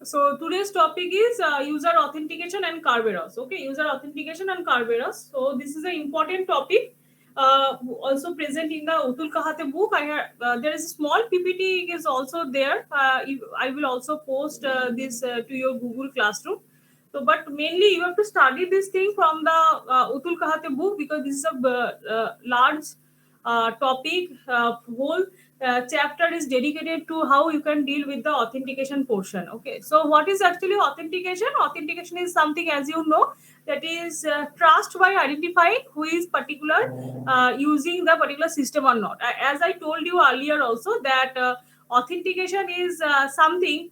So today's topic is user authentication and Kerberos. Okay, user authentication and Kerberos. So this is an important topic. Also present in the Utul Kahate book. There is a small PPT is also there. I will also post this to your Google Classroom. So, but mainly you have to study this thing from the Utul Kahate book, because this is a large topic. Whole chapter is dedicated to how you can deal with the authentication portion. Okay, so what is actually authentication? Authentication is something, as you know, that is trust by identifying who is particular using the particular system or not. As I told you earlier also, that authentication is something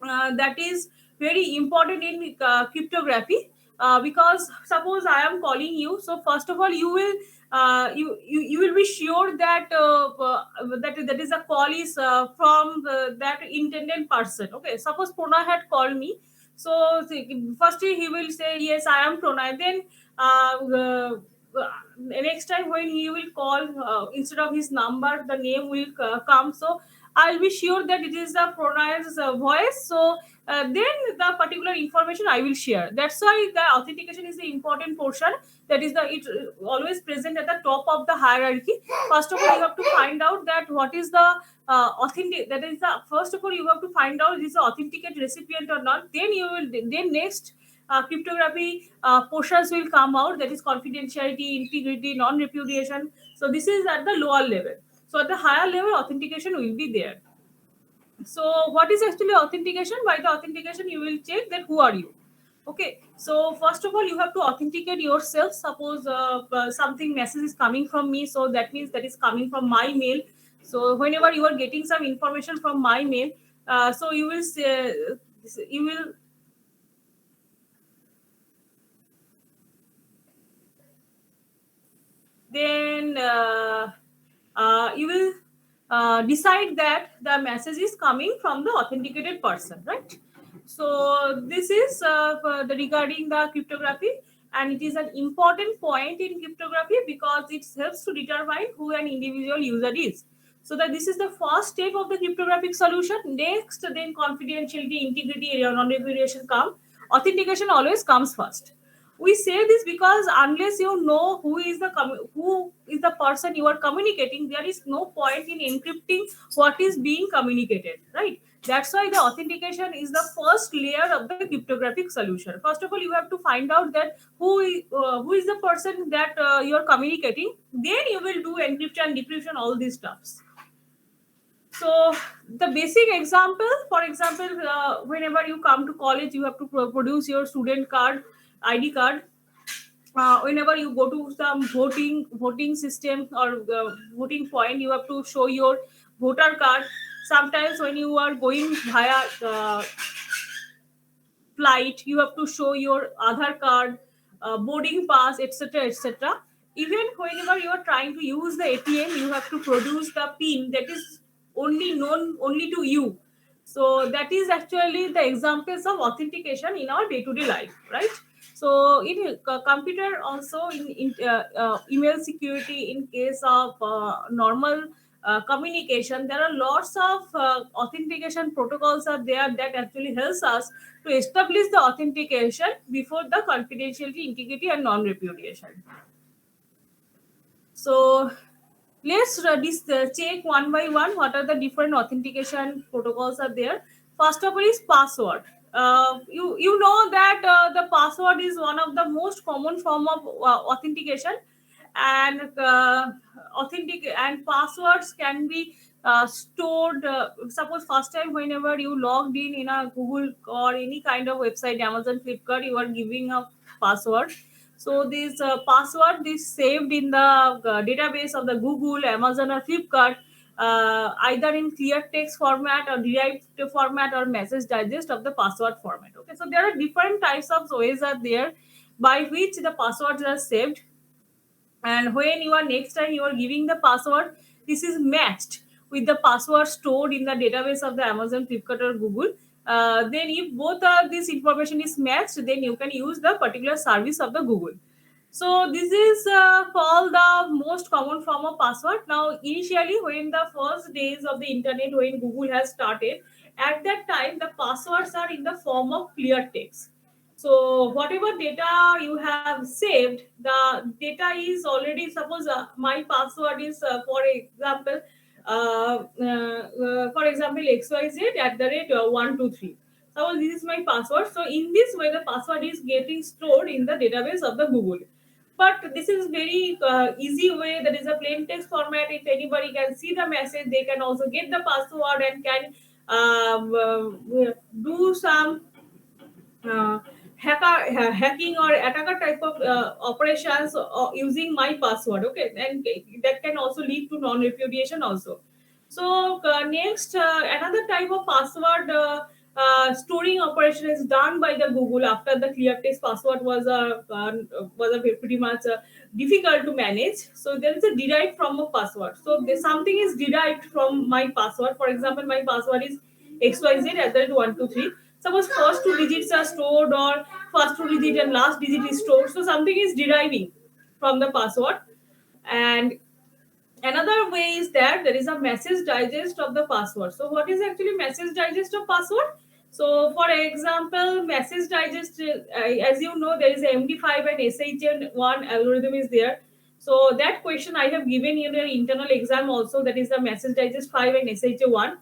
that is very important in cryptography, because suppose I am calling you. So first of all, you will you will be sure that that is a call is from that intended person. Okay, suppose Pranay had called me. So first he will say, yes, I am Pranay. Then next time when he will call, instead of his number, the name will come. So I'll be sure that it is the Pranay's voice. So then the particular information I will share. That's why the authentication is the important portion. That is the it always present at the top of the hierarchy. First of all, you have to find out that what is the authentic. That is the first of all, you have to find out is the authenticate recipient or not. Then you will then next cryptography portions will come out. That is confidentiality, integrity, non-repudiation. So this is at the lower level. So at the higher level, authentication will be there. So what is actually authentication? By the authentication, you will check that who are you. Okay, so first of all, you have to authenticate yourself. Suppose something message is coming from me, so that means that is coming from my mail. So whenever you are getting some information from my mail, so you will say, you will then you will decide that the message is coming from the authenticated person, right? So this is regarding the cryptography, and it is an important point in cryptography because it helps to determine who an individual user is. So that this is the first step of the cryptographic solution. Next, then confidentiality, integrity, non-repudiation come. Authentication always comes first. We say this because unless you know who is the person you are communicating, there is no point in encrypting what is being communicated, right? That's why the authentication is the first layer of the cryptographic solution. First of all, you have to find out that who is the person that you are communicating. Then you will do encryption, decryption, all these stuffs. So the basic example, for example, whenever you come to college, you have to produce your student card, ID card. Whenever you go to some voting system or voting point, you have to show your voter card. Sometimes when you are going via flight, you have to show your Aadhaar card, boarding pass, etc., etc. Even whenever you are trying to use the ATM, you have to produce the PIN that is only known only to you. So that is actually the examples of authentication in our day-to-day life, right? So in computer also, in email security, in case of normal communication, there are lots of authentication protocols are there that actually helps us to establish the authentication before the confidentiality, integrity, and non-repudiation. So let's check one by one what are the different authentication protocols are there. First of all is password. You know that the password is one of the most common form of authentication, and authentic and passwords can be stored. Suppose first time whenever you logged in a Google or any kind of website, Amazon, Flipkart, you are giving a password. So this password is saved in the database of the Google, Amazon, or Flipkart, either in clear text format or derived format or message digest of the password format. Okay, so there are different types of ways are there by which the passwords are saved. And when you are next time you are giving the password, this is matched with the password stored in the database of the Amazon, Flipkart, or Google. Then if both of this information is matched, then you can use the particular service of the Google. So this is called the most common form of password. Now, initially, when the first days of the internet, when Google has started, at that time the passwords are in the form of clear text. So whatever data you have saved, the data is already, suppose my password is for example XYZ at the rate 123. So this is my password. So in this way, the password is getting stored in the database of the Google. But this is very easy way. That is a plain text format. If anybody can see the message, they can also get the password and can do some uh, hacking or attacker type of operations using my password. Okay, and that can also lead to non-repudiation also. So next, another type of password storing operation is done by the Google after the clear text password was a pretty much difficult to manage. So there is a derived from a password. So something is derived from my password. For example, my password is XYZ at the rate 123. Suppose first two digits are stored or first two digit and last digit is stored. So something is deriving from the password. And another way is that there is a message digest of the password. So what is actually message digest of password? So for example, message digest, as you know, there is a MD5 and SHA1 algorithm is there. So that question I have given in your internal exam also, that is the message digest 5 and SHA1.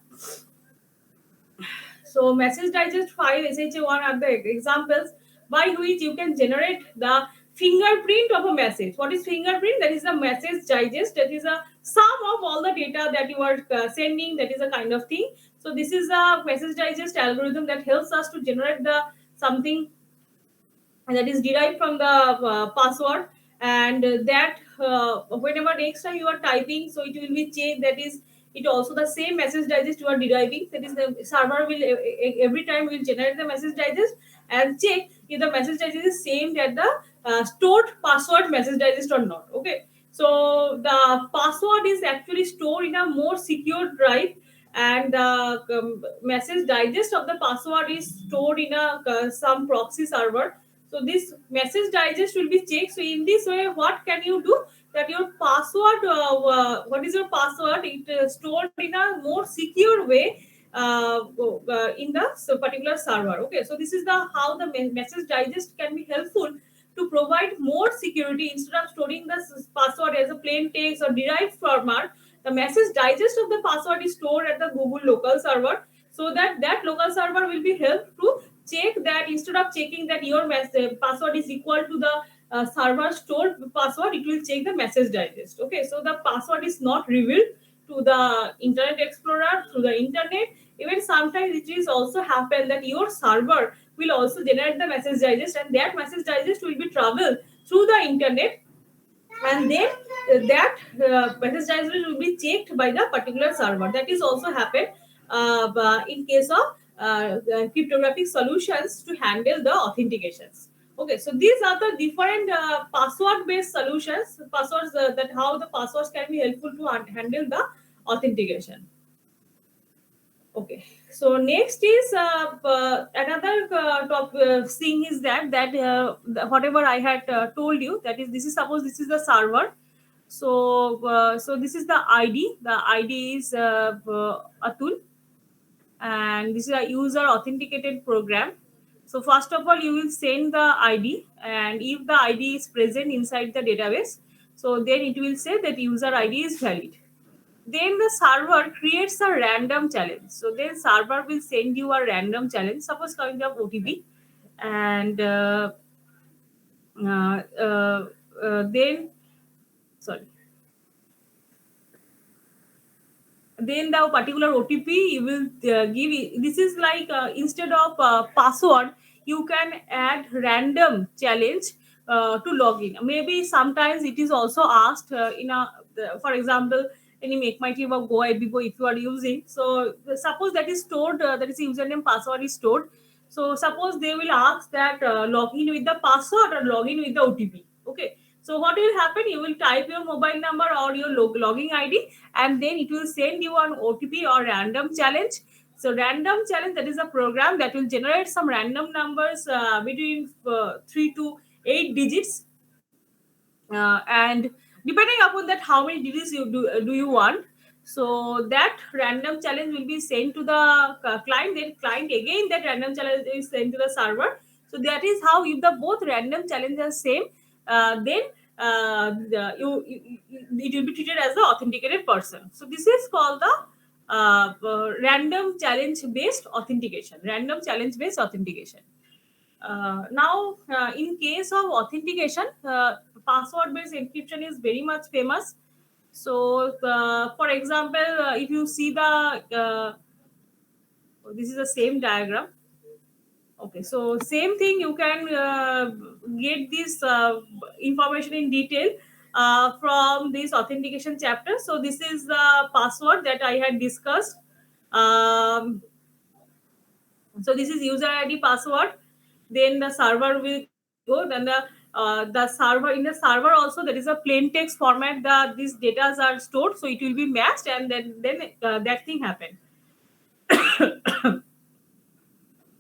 So message digest 5, SHA1 are the examples by which you can generate the fingerprint of a message. What is fingerprint? That is the message digest. That is a sum of all the data that you are sending. That is a kind of thing. So this is a message digest algorithm that helps us to generate the something that is derived from the password, and that whenever next time you are typing, so it will be checked that is it also the same message digest you are deriving. That is the server will every time will generate the message digest and check if the message digest is same that the stored password message digest or not. Okay, so the password is actually stored in a more secure drive, and the message digest of the password is stored in a some proxy server. So this message digest will be checked. So in this way, what can you do? That your password, what is your password? It stored in a more secure way in the particular server. Okay, so this is the how the message digest can be helpful to provide more security instead of storing the password as a plain text or derived format. The message digest of the password is stored at the Google local server, so that that local server will be helped to check that instead of checking that your password is equal to the server stored password, it will check the message digest. Okay, so the password is not revealed to the Internet Explorer through the internet. Even sometimes it is also happen that your server will also generate the message digest, and that message digest will be travel through the internet, and then that message digest will be checked by the particular server. That is also happen in case of cryptographic solutions to handle the authentications. Okay, so these are the different password based solutions, passwords, that how the passwords can be helpful to handle the authentication. Okay, so next is another thing is whatever I had told you, that is this is suppose this is the server. So this is the ID. The ID is Atul, and this is a user authenticated program. So first of all, you will send the ID, and if the ID is present inside the database, so then it will say that user ID is valid. Then the server creates a random challenge. So then server will send you a random challenge, suppose kind of OTP, and uh, uh, then sorry, then the particular OTP you will give. This is like instead of password, you can add random challenge to log in. Maybe sometimes it is also asked in a for example, any make my team of Go Ibibo if you are using. So suppose that is stored, that is username password is stored. So suppose they will ask that log in with the password or log in with the OTP. Okay. So what will happen? You will type your mobile number or your login ID, and then it will send you an OTP or random challenge. So random challenge, that is a program that will generate some random numbers between 3 to 8 digits. and depending upon that how many digits you do you want, so that random challenge will be sent to the client, then client again that random challenge is sent to the server. So that is how, if the both random challenges are same, then it will be treated as the authenticated person. So this is called the random challenge based authentication, random challenge based authentication. Now, in case of authentication, password-based encryption is very much famous. So, for example, if you see this is the same diagram. Okay, so same thing, you can get this information in detail from this authentication chapter. So this is the password that I had discussed. Um, so this is user ID password. Then the server will go. Then the server, in the server also there is a plain text format. These data are stored, so it will be matched, and then that thing happened.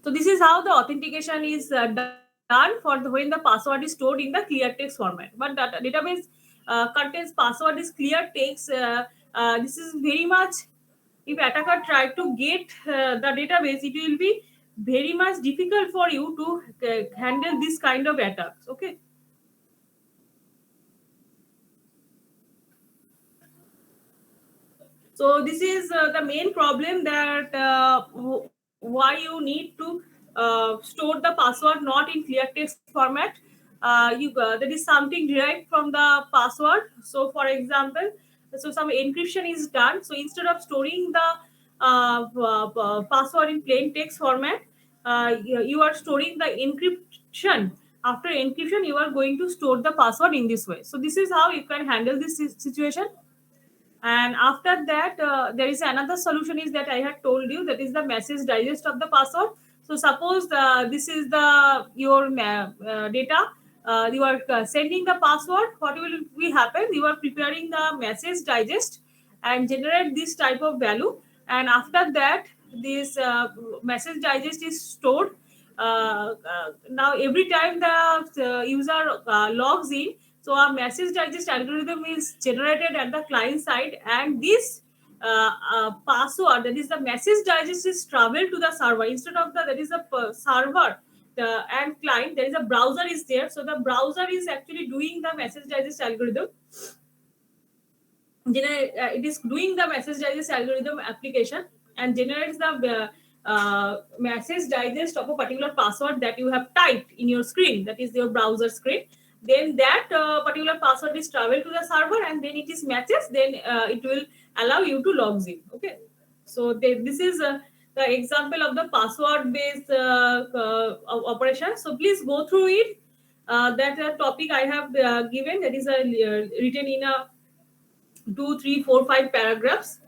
So this is how the authentication is done for when the password is stored in the clear text format. But the database contains password is clear text. This is very much, if attacker try to get the database, it will be very much difficult for you to handle this kind of attacks. Okay. So this is the main problem, that why you need to store the password not in clear text format. There is something derived from the password. So for example, so some encryption is done. So instead of storing the password in plain text format, you are storing the encryption. After encryption, you are going to store the password in this way. So this is how you can handle this situation. And after that, there is another solution is that I had told you, that is the message digest of the password. So suppose this is the your data, you are sending the password. What will be happen, you are preparing the message digest and generate this type of value, and after that this message digest is stored. Now every time the user logs in, so our message digest algorithm is generated at the client side, and this password, that is the message digest, is traveled to the server. Instead of there is a server and client, there is a browser is there. So the browser is actually doing the message digest algorithm. It is doing the message digest algorithm application and generates the message digest of a particular password that you have typed in your screen, that is your browser screen. Then that particular password is traveled to the server, and then it is matches, then it will allow you to log in. Okay. So this is the example of the password based operation. So please go through it. That topic I have given, that is written in a 2, 3, 4, 5 paragraphs.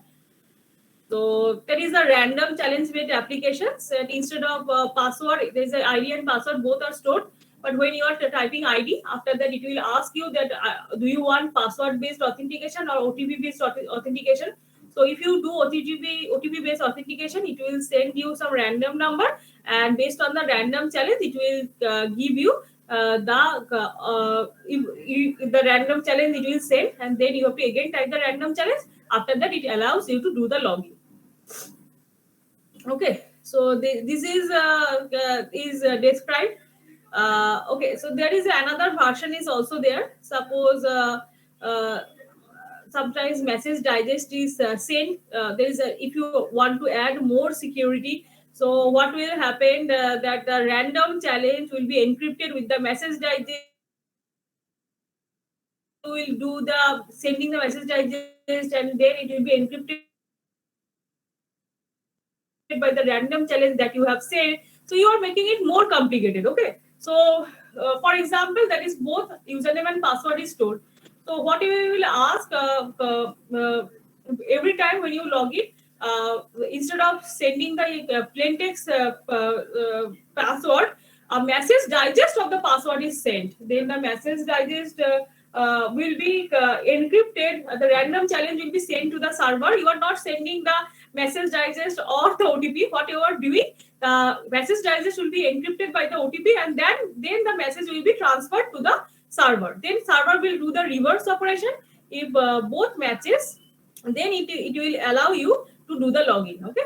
So there is a random challenge based applications, and instead of password, there is an ID and password, both are stored. But when you are typing ID, after that it will ask you that do you want password based authentication or OTP based authentication. So if you do OTP based authentication, it will send you some random number, and based on the random challenge, it will give you if the random challenge it will send, and then you have to again type the random challenge. After that, it allows you to do the login. Okay, so this is described. Okay, so there is another version is also there. Suppose uh, sometimes message digest is sent. There is if you want to add more security, so what will happen, that the random challenge will be encrypted with the message digest. You will do the sending the message digest, and then it will be encrypted by the random challenge that you have said. So you are making it more complicated. Okay. So for example, that is both username and password is stored. So what you will ask every time when you log in, instead of sending the plain text password, a message digest of the password is sent. Then the message digest will be encrypted. The random challenge will be sent to the server. You are not sending the message digest or the OTP. What you are doing, the message digest will be encrypted by the OTP, and then the message will be transferred to the server. Then server will do the reverse operation. If both matches, then it will allow you to do the login. Okay.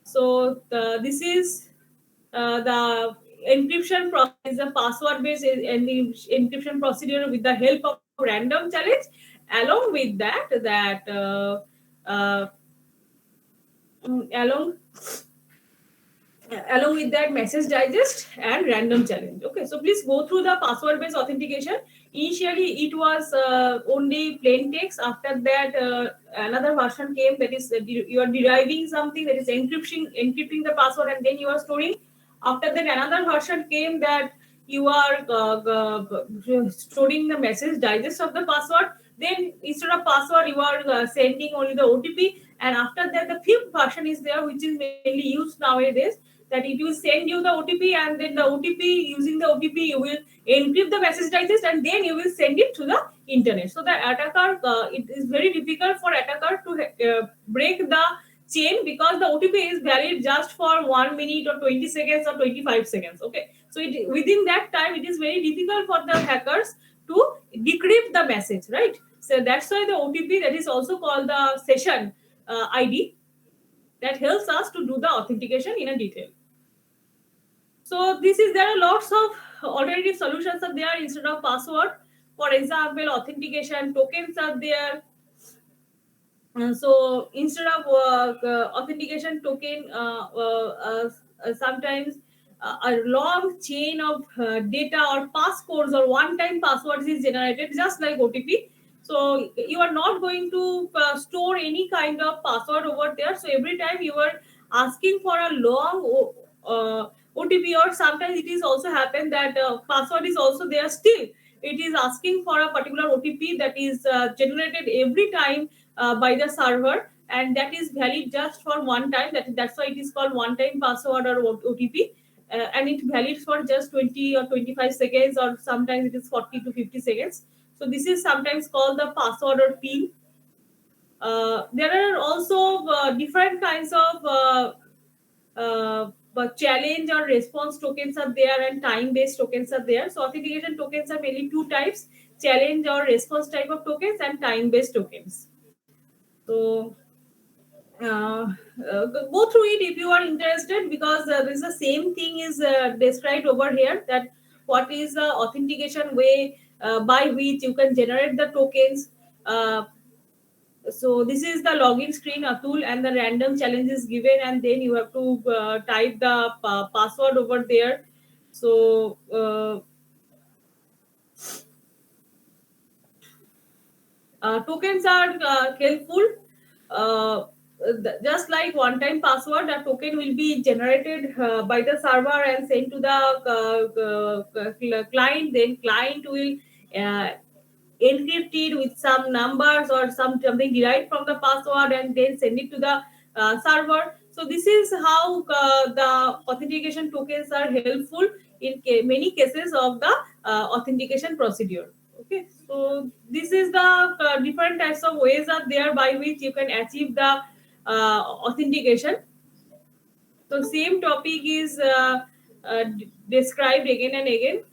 So this is the encryption process, the password based encryption procedure with the help of random challenge. Along with that uh, along along with that message digest and random challenge. Okay, so please go through the password based authentication. Initially it was only plain text. After that another version came, that is you are deriving something, that is encrypting the password and then you are storing. After that another version came that you are storing the message digest of the password. Then instead of password you are sending only the OTP. And after that the fifth version is there, which is mainly used nowadays, that it will send you the OTP, and then the OTP, using the OTP you will encrypt the message digest and then you will send it to the internet. So the attacker, it is very difficult for attacker to break the chain, because the OTP is valid just for 1 minute or 20 seconds or 25 seconds. Okay, so within that time it is very difficult for the hackers to decrypt the message, right? So that's why the OTP, that is also called the session ID, that helps us to do the authentication in a detail. So there are lots of alternative solutions are there instead of password. For example, authentication tokens are there. So instead of authentication token, sometimes a long chain of data or passcodes or one-time passwords is generated, just like OTP. So you are not going to store any kind of password over there. So every time you are asking for a long OTP, or sometimes it is also happen that password is also there still. It is asking for a particular OTP that is generated every time by the server, and that is valid just for one time. That's why it is called one time password or OTP. And it valid for just 20 or 25 seconds, or sometimes it is 40 to 50 seconds. So this is sometimes called the password or PIN. There are also different kinds of challenge or response tokens are there, and time based tokens are there. So authentication tokens are mainly two types: challenge or response type of tokens, and time based tokens. So go through it if you are interested, because this is the same thing is described over here, that what is the authentication way by which you can generate the tokens. So this is the login screen, Atul, and the random challenge is given, and then you have to type the password over there. So tokens are helpful. Just like one-time password, a token will be generated by the server and sent to the client. Then client will uh, encrypt it with some numbers or something derived from the password, and then send it to the server. So this is how the authentication tokens are helpful in many cases of the authentication procedure. Okay, so this is the different types of ways are there by which you can achieve the authentication. So same topic is described again and again.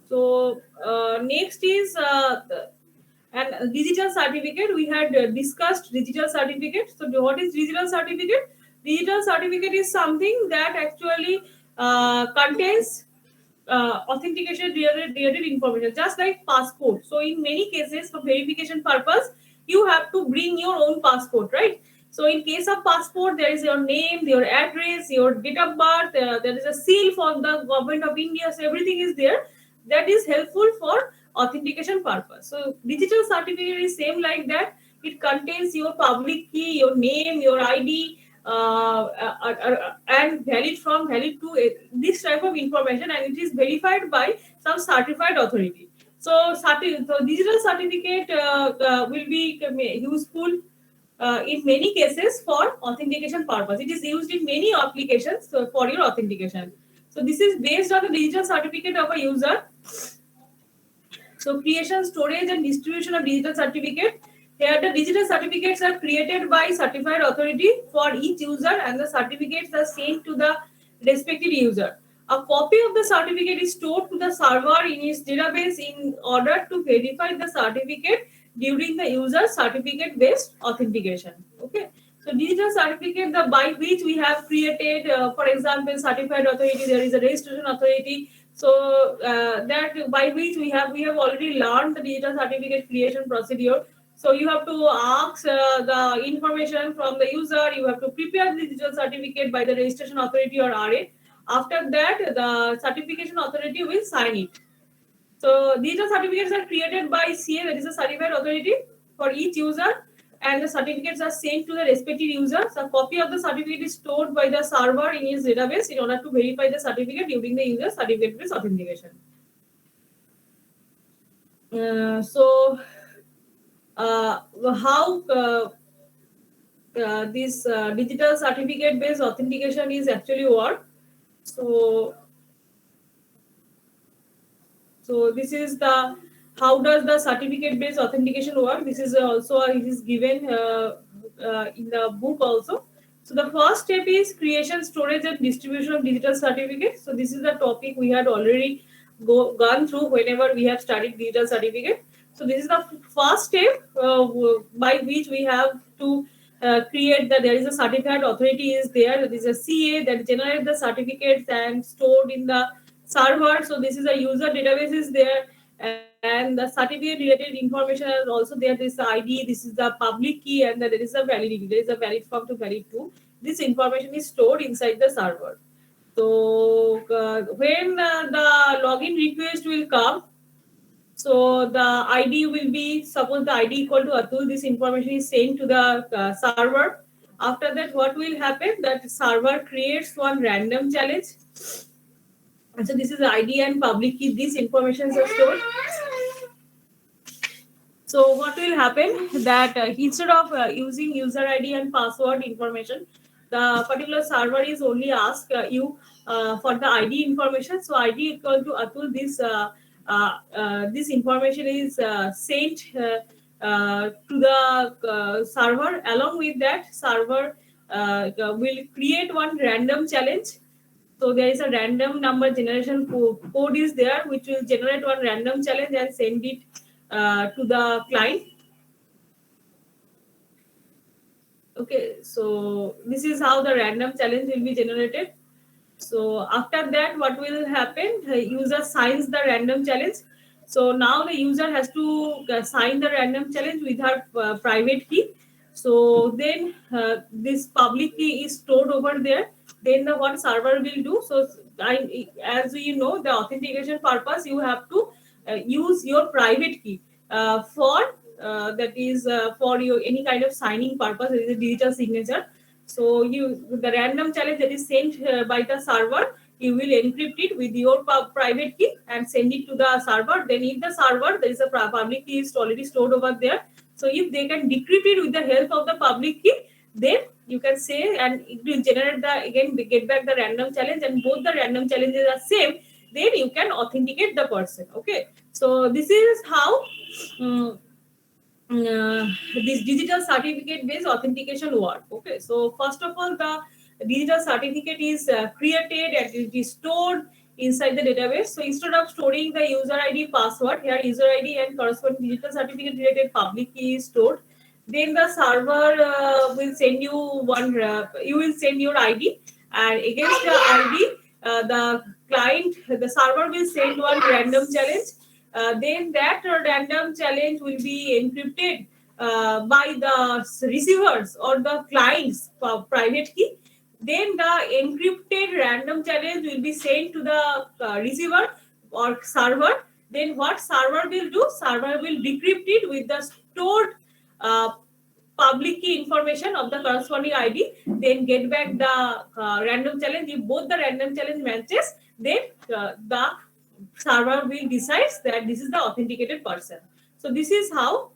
So next is and digital certificate. We had discussed digital certificate. So what is digital certificate? Digital certificate is something that actually contains authentication related information, just like passport. So in many cases, for verification purpose, you have to bring your own passport, right? So in case of passport, there is your name, your address, your date of birth. There is a seal for the government of India. So everything is there. That is helpful for authentication purpose. So digital certificate is same like that. It contains your public key, your name, your ID, and valid to this type of information, and it is verified by some certified authority. So, so digital certificate will be useful in many cases for authentication purpose. It is used in many applications for your authentication. So this is based on the digital certificate of a user. So creation, storage, and distribution of digital certificate. Here the digital certificates are created by certified authority for each user, and the certificates are sent to the respective user. A copy of the certificate is stored to the server in its database in order to verify the certificate during the user certificate based authentication. Okay. So digital certificate, the by which we have created, for example, certified authority, there is a registration authority. So that by which we have already learned the digital certificate creation procedure. So you have to ask the information from the user. You have to prepare the digital certificate by the registration authority or RA. After that, the certification authority will sign it. So digital certificates are created by CA, that is a certified authority for each user, and the certificates are sent to the respective user. So a copy of the certificate is stored by the server in its database in order to verify the certificate during the user certificate-based authentication. How this digital certificate-based authentication is actually work? So this is the how does the certificate-based authentication work? This is also it is given in the book also. So the first step is creation, storage, and distribution of digital certificates. So this is the topic we had already gone through whenever we have studied digital certificate. So this is the first step by which we have to create that there is a certified authority is there. There is a CA that generates the certificates and stored in the server. So this is a user database is there, and the certificate related information is also there. This is the ID, this is the public key, and there is a validity. There is a valid from to valid to. This information is stored inside the server. So when the login request will come, so the ID will be, suppose the ID equal to Atul, this information is sent to the server. After that, what will happen? That server creates one random challenge. And so this is the ID and public key. These informations are stored. So what will happen that instead of using user ID and password information, the particular server is only ask you for the ID information. So ID equal to Atul. This information is sent to the server. Along with that, server will create one random challenge. So there is a random number generation code is there, which will generate one random challenge and send it to the client. Okay, so this is how the random challenge will be generated. So after that, what will happen? The user signs the random challenge. So now the user has to sign the random challenge with her private key. So then this public key is stored over there. Then the what server will do? So as you know, the authentication purpose, you have to use your private key for that is for your any kind of signing purpose. It is a digital signature. So the random challenge that is sent by the server, you will encrypt it with your private key and send it to the server. Then if the server, there is a public key is already stored over there. So if they can decrypt it with the help of the public key, then you can say and it will generate get back the random challenge, and both the random challenges are same. Then you can authenticate the person. Okay. So this is how this digital certificate based authentication work. Okay, so first of all, the digital certificate is created and it is stored inside the database. So instead of storing the user ID password, here user ID and corresponding digital certificate related public key is stored. Then the server will send you one you will send your ID, and against the ID the client, the server will send one random challenge. Then that random challenge will be encrypted by the receivers or the client's private key. Then the encrypted random challenge will be sent to the receiver or server. Then what server will do? Server will decrypt it with the stored public key information of the corresponding ID. Then get back the random challenge. If both the random challenge matches, then the server will decide that this is the authenticated person. So this is how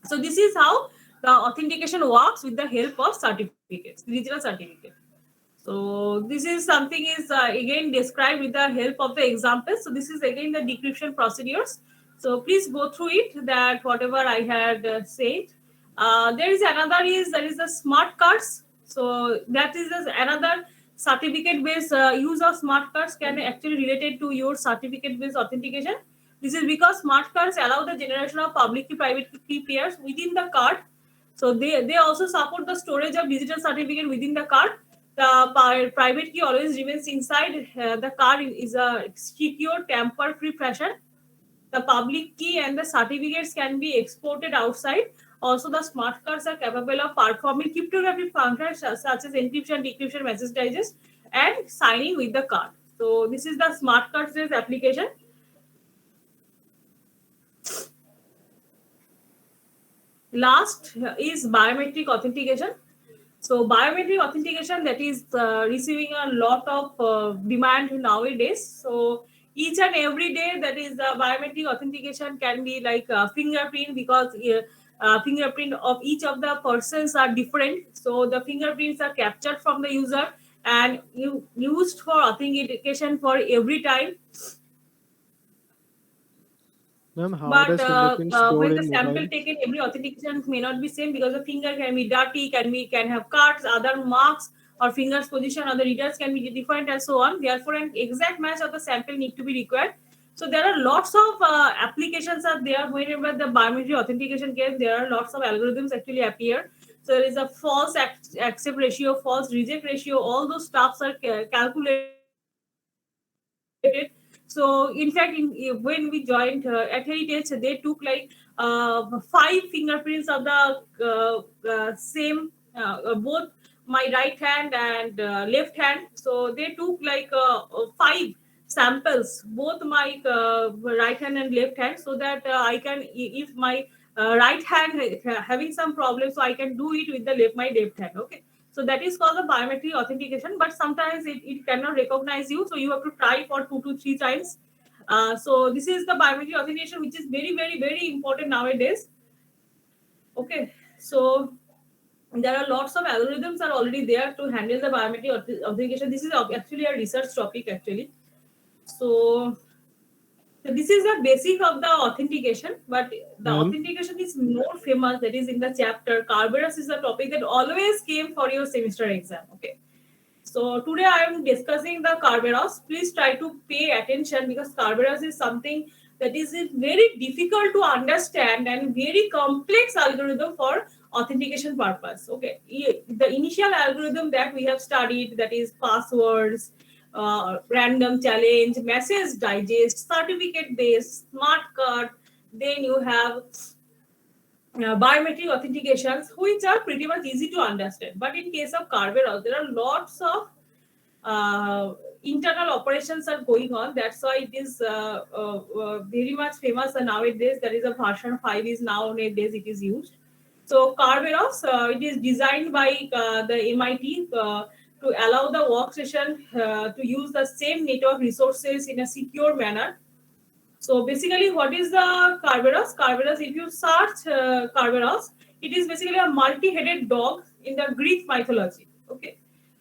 this is how the authentication works with the help of certificates, digital certificate. So this is something is again described with the help of the examples. So this is again the decryption procedures. So please go through it, that whatever I had said. There is another there is the smart cards. So that is another certificate based use of smart cards can actually related to your certificate based authentication. This is because smart cards allow the generation of public key private key pairs within the card. So they also support the storage of digital certificate within the card. The private key always remains inside the card is a secure, tamper-free fashion. The public key and the certificates can be exported outside. Also, the smart cards are capable of performing cryptographic functions such as encryption, decryption, message digest, and signing with the card. So this is the smart cards application. Last is biometric authentication. So biometric authentication that is receiving a lot of demand nowadays. So each and every day that is biometric authentication can be like fingerprint, because fingerprint of each of the persons are different. So the fingerprints are captured from the user and used for authentication for every time. Ma'am, how But does fingerprint stored when the in sample mobile? taken, every authentication may not be same, because the finger can be dirty, can have cuts, other marks, or fingers position, or the readers can be different, and so on. Therefore, an exact match of the sample need to be required. So there are lots of applications are there. Whenever the biometric authentication came, there are lots of algorithms actually appear. So there is a false accept ratio, false reject ratio. All those stuffs are calculated. So in fact, when we joined at Heritage, they took like 5 fingerprints of the same both my right hand and left hand. So they took like 5 samples, both my right hand and left hand, so that I can, if my right hand having some problem, so I can do it with the my left hand. Okay. So that is called the biometric authentication, but sometimes it cannot recognize you. So you have to try for 2 to 3 times. So this is the biometric authentication, which is very, very, very important nowadays. Okay. So there are lots of algorithms are already there to handle the biometric authentication. This is actually a research topic actually. So this is the basic of the authentication, but the Ma'am, authentication is more famous. That is in the chapter. Kerberos is the topic that always came for your semester exam. Okay. So today I am discussing the Kerberos. Please try to pay attention, because Kerberos is something that is very difficult to understand and very complex algorithm for authentication purpose. Okay, the initial algorithm that we have studied, that is passwords, random challenge, message digest, certificate based, smart card. Then you have biometric authentications, which are pretty much easy to understand. But in case of Kerberos, there are lots of internal operations are going on. That's why it is very much famous nowadays. There is a version 5 is nowadays it is used. So Kerberos, it is designed by the MIT to allow the workstation to use the same network resources in a secure manner. So basically, what is the Kerberos? Kerberos, if you search Kerberos, it is basically a multi-headed dog in the Greek mythology. Okay.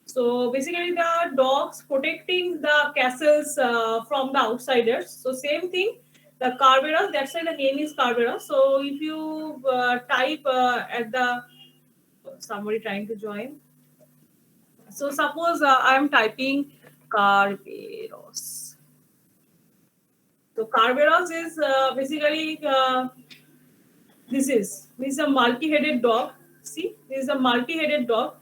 So basically, the dogs protecting the castles from the outsiders. So same thing, the Kerberos. That's why the name is Kerberos. So if you type at the somebody trying to join. So suppose I am typing Kerberos. So Kerberos is basically this is a multi-headed dog. See, this is a multi-headed dog.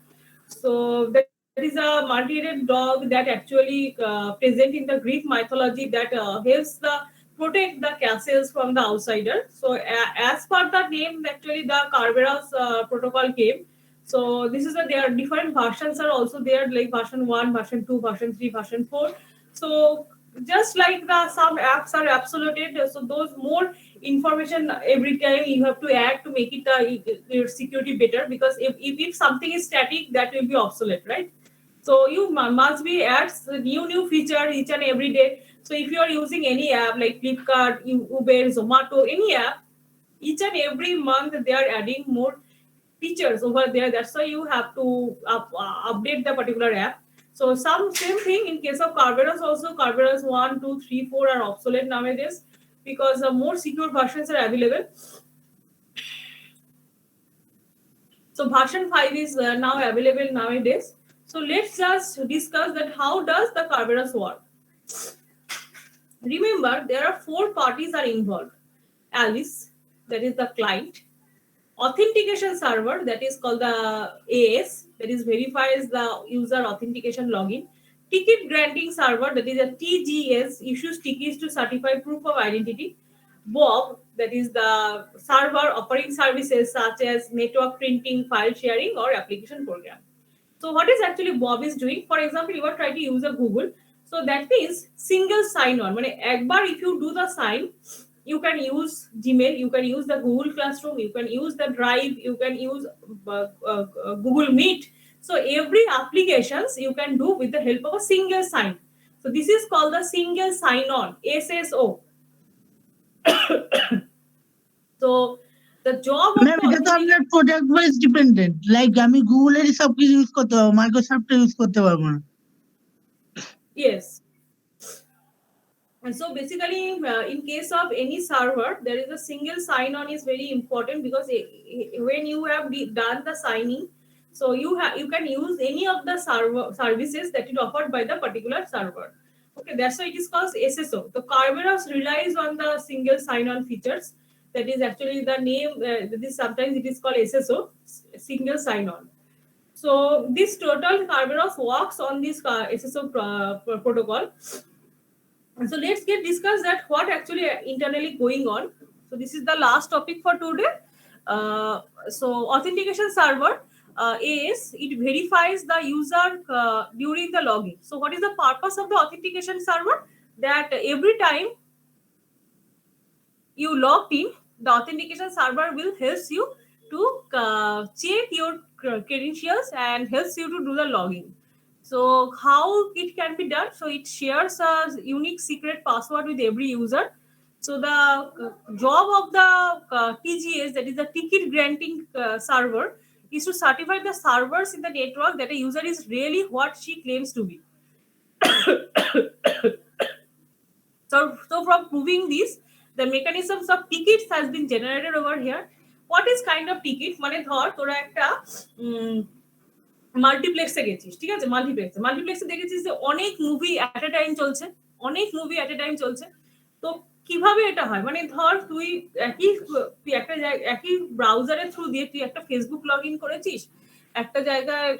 So that is a multi-headed dog that actually present in the Greek mythology, that helps the protect the castles from the outsider. So as per the name, actually the Kerberos protocol came. So this is there are different versions are also there, like version 1, version 2, version 3, version 4. So just like the some apps are absolute, so those more information every time you have to add to make it your security better, because if something is static, that will be obsolete, right? So you must be adds new feature each and every day. So if you are using any app like Flipkart, Uber, Zomato, any app, each and every month they are adding more features over there. That's why you have to update the particular app. So same thing in case of Kerberos also. Kerberos 1, 2, 3, 4 are obsolete nowadays because more secure versions are available. So version 5 is now available nowadays. So let's just discuss that how does the Kerberos work. Remember, there are 4 parties are involved. Alice, that is the client. Authentication server, that is called the AS, that is verifies the user authentication login. Ticket granting server, that is a TGS, issues tickets to certify proof of identity. Bob, that is the server offering services such as network printing, file sharing, or application program. So what is actually Bob is doing? For example, you are trying to use a Google. So that means single sign on. When ekbar if you do the sign, you can use Gmail, you can use the Google Classroom, you can use the Drive, you can use Google Meet. So every applications you can do with the help of a single sign. So this is called the single sign on, SSO. So the job of ma'am the এটা তো আপনার product wise dependent, like আমি গুগলেরই সবকিছু use করতে পারবো, Microsoft use করতে পারবো না। Yes. And so basically, in case of any server, there is a single sign-on is very important because when you have done the signing, so you can use any of the services that is offered by the particular server. Okay, that's why it is called SSO. The Kerberos relies on the single sign-on features. That is actually the name. Sometimes it is called SSO, single sign-on. So this total Kerberos works on this SSO protocol. So let's get discuss that what actually internally going on. So this is the last topic for today. So authentication server is it verifies the user during the login. So what is the purpose of the authentication server? That every time you logged in, the authentication server will help you to check your credentials and helps you to do the login. So how it can be done? So it shares a unique secret password with every user. So the job of the TGS, that is the ticket granting server, is to certify the servers in the network that a user is really what she claims to be. So from proving this, the mechanisms of tickets has been generated over here. What is kind of ticket? মানে ধর তোরা একটা মাল্টিপ্লেক্সে গেছিস, ঠিক আছে? মাল্টিপ্লেক্সে দেখেছিস যে অনেক মুভি অ্যাট এ টাইম চলছে। তো কিভাবে এটা হয়? মানে ধর তুই একটা একই ব্রাউজারের থ্রু দিয়ে তুই একটা ফেসবুক লগ ইন করেছিস, একটা জায়গায়